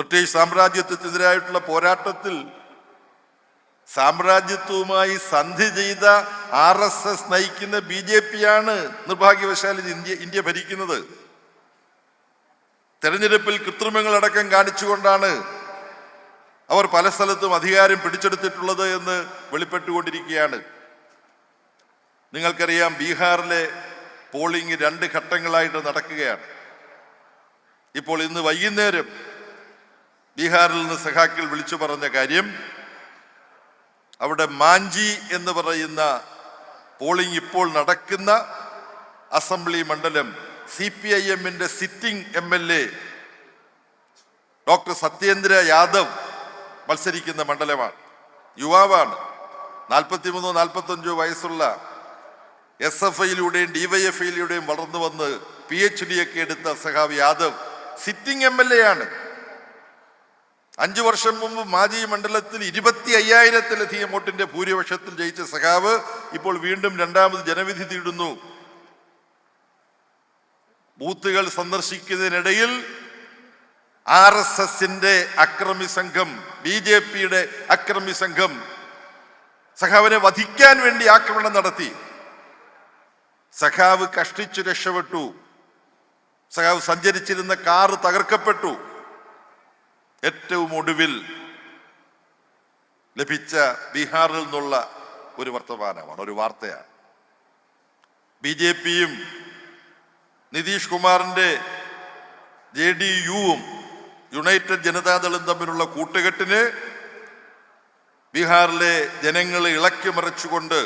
British സാമ്രാജ്യത്വത്തിനെതിരായിട്ടുള്ള പോരാട്ടത്തിൽ സാമ്രാജ്യത്വവുമായി സന്ധി ചെയ്ത RSS നയിക്കുന്ന BJP ആണ് നിർഭാഗ്യവശാൽ ഇന്ത്യ ഭരിക്കുന്നത്. തെരഞ്ഞെടുപ്പിൽ കൃത്രിമങ്ങളടക്കം കാണിച്ചുകൊണ്ടാണ് അവർ പല സ്ഥലത്തും അധികാരം പിടിച്ചെടുത്തിട്ടുള്ളത് എന്ന് വെളിപ്പെട്ടുകൊണ്ടിരിക്കുകയാണ്. നിങ്ങൾക്കറിയാം, ബീഹാറിലെ പോളിംഗ് 2 ഘട്ടങ്ങളായിട്ട് നടക്കുകയാണ്. ഇപ്പോൾ ഇന്ന് വൈകുന്നേരം ബീഹാറിൽ നിന്ന് സഖാക്കൾ വിളിച്ചു പറഞ്ഞ കാര്യം, അവിടെ മാഞ്ചി എന്ന് പറയുന്ന പോളിംഗ് ഇപ്പോൾ നടക്കുന്ന അസംബ്ലി മണ്ഡലം CPIM-ന്റെ sitting MLA doctor Satyendra Yadav മത്സരിക്കുന്ന മണ്ഡലമാണ്. യുവാവാണ്. 43-45 വയസ്സുള്ള SFIയിലൂടെയും DYFIയിലൂടെയും വളർന്നു വന്ന് PhD ഒക്കെ എടുത്ത സഖാവ് യാദവ് സിറ്റിംഗ് MLA ആണ്. 5 വർഷം മുമ്പ് മാജി മണ്ഡലത്തിൽ 25,000-ലധികം വോട്ടിന്റെ ഭൂരിപക്ഷത്തിൽ ജയിച്ച സഖാവ് ഇപ്പോൾ വീണ്ടും 2ാമത് ജനവിധി തേടുന്നു. ബൂത്തുകൾ സന്ദർശിക്കുന്നതിനിടയിൽ RSSന്റെ അക്രമി സംഘം, BJPയുടെ അക്രമി സംഘം സഖാവിനെ വധിക്കാൻ വേണ്ടി ആക്രമണം നടത്തി. സഖാവ് കഷ്ടിച്ചു രക്ഷപ്പെട്ടു. സഖാവ് സഞ്ചരിച്ചിരുന്ന കാറ് തകർക്കപ്പെട്ടു. ഏറ്റവും ഒടുവിൽ ലഭിച്ച ബീഹാറിൽ നിന്നുള്ള ഒരു വർത്തമാനമാണ്, ഒരു വാർത്തയാണ്. BJPയും നിതീഷ് കുമാറിന്റെ JDUവും യുണൈറ്റഡ് ജനതാദളും തമ്മിലുള്ള കൂട്ടുകെട്ടിന് ബീഹാറിലെ ജനങ്ങളെ ഇളക്കി മറിച്ചുകൊണ്ട്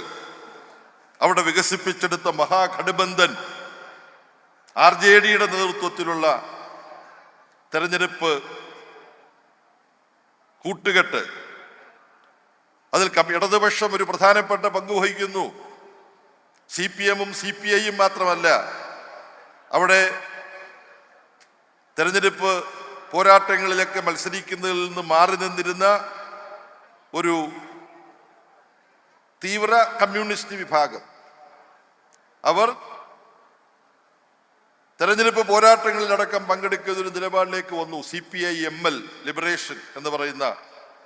അവിടെ വികസിപ്പിച്ചെടുത്ത മഹാഗഠബന്ധൻ RJDയുടെ നേതൃത്വത്തിലുള്ള തെരഞ്ഞെടുപ്പ് കൂട്ടുകെട്ട്, അതിൽ ഇടതുപക്ഷം ഒരു പ്രധാനപ്പെട്ട പങ്ക് വഹിക്കുന്നു. CPM-ഉം CPI-യും മാത്രമല്ല, അവിടെ തെരഞ്ഞെടുപ്പ് പോരാട്ടങ്ങളിലൊക്കെ മത്സരിക്കുന്നതിൽ നിന്ന് മാറി നിന്നിരുന്ന ഒരു തീവ്ര കമ്മ്യൂണിസ്റ്റ് വിഭാഗം, അവർ തെരഞ്ഞെടുപ്പ് പോരാട്ടങ്ങളിലടക്കം പങ്കെടുക്കുന്ന ഒരു നിലപാടിലേക്ക് വന്നു. CPI-ML ലിബറേഷൻ എന്ന് പറയുന്ന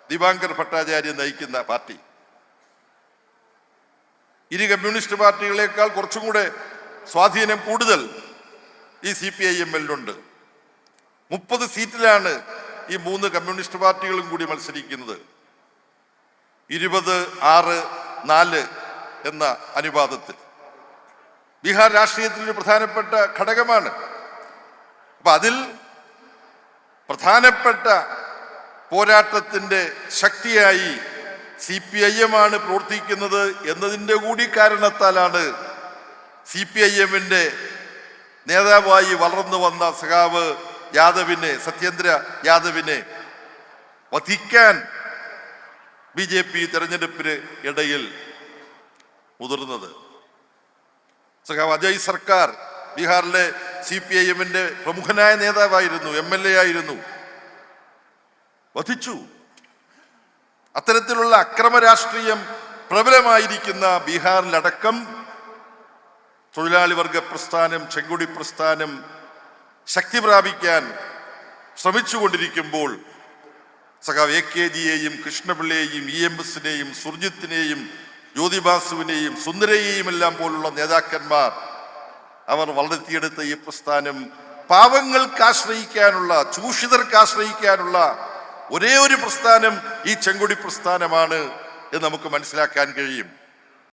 ദിവാങ്കർ ഭട്ടാചാര്യ നയിക്കുന്ന പാർട്ടി. ഇരു കമ്മ്യൂണിസ്റ്റ് പാർട്ടികളെക്കാൾ കുറച്ചും കൂടെ സ്വാധീനം കൂടുതൽ ഈ CPI-ML-നുണ്ട്. 30 സീറ്റിലാണ് ഈ 3 കമ്മ്യൂണിസ്റ്റ് പാർട്ടികളും കൂടി മത്സരിക്കുന്നത്. 20-6-4 എന്ന അനുപാതത്തിൽ. ബീഹാർ രാഷ്ട്രീയത്തിൽ ഒരു പ്രധാനപ്പെട്ട ഘടകമാണ്. അപ്പൊ അതിൽ പ്രധാനപ്പെട്ട പോരാട്ടത്തിന്റെ ശക്തിയായി CPIM-ആണ് പ്രവർത്തിക്കുന്നത് എന്നതിൻ്റെ കൂടി കാരണത്താലാണ് CPIM-ന്റെ നേതാവായി വളർന്നു വന്ന സഖാവ് യാദവിനെ, സത്യേന്ദ്ര യാദവിനെ വധിക്കാൻ BJP തെരഞ്ഞെടുപ്പിന് ഇടയിൽ മുതിർന്നത്. സഖാവ് അജയ് സർക്കാർ ബീഹാറിലെ CPIM-ന്റെ പ്രമുഖനായ നേതാവായിരുന്നു, MLA ആയിരുന്നു. വധിച്ചു. അത്തരത്തിലുള്ള അക്രമ രാഷ്ട്രീയം പ്രബലമായിരിക്കുന്ന ബീഹാറിലടക്കം തൊഴിലാളി വർഗ പ്രസ്ഥാനം, ചെങ്കൊടി പ്രസ്ഥാനം ശക്തി പ്രാപിക്കാൻ ശ്രമിച്ചുകൊണ്ടിരിക്കുമ്പോൾ സഖാവ് AKGയെയും കൃഷ്ണപിള്ളയെയും EMS-നെയും സുർജിത്തിനെയും ജ്യോതിബാസുവിനെയും സുന്ദരയെയും എല്ലാം പോലുള്ള നേതാക്കന്മാർ അവർ വളർത്തിയെടുത്ത ഈ പ്രസ്ഥാനം പാവങ്ങൾക്ക് ആശ്രയിക്കാനുള്ള, ചൂഷിതർക്ക് ആശ്രയിക്കാനുള്ള ഒരേ ഒരു പ്രസ്ഥാനം ഈ ചെങ്കൊടി പ്രസ്ഥാനമാണ് എന്ന് നമുക്ക് മനസ്സിലാക്കാൻ കഴിയും.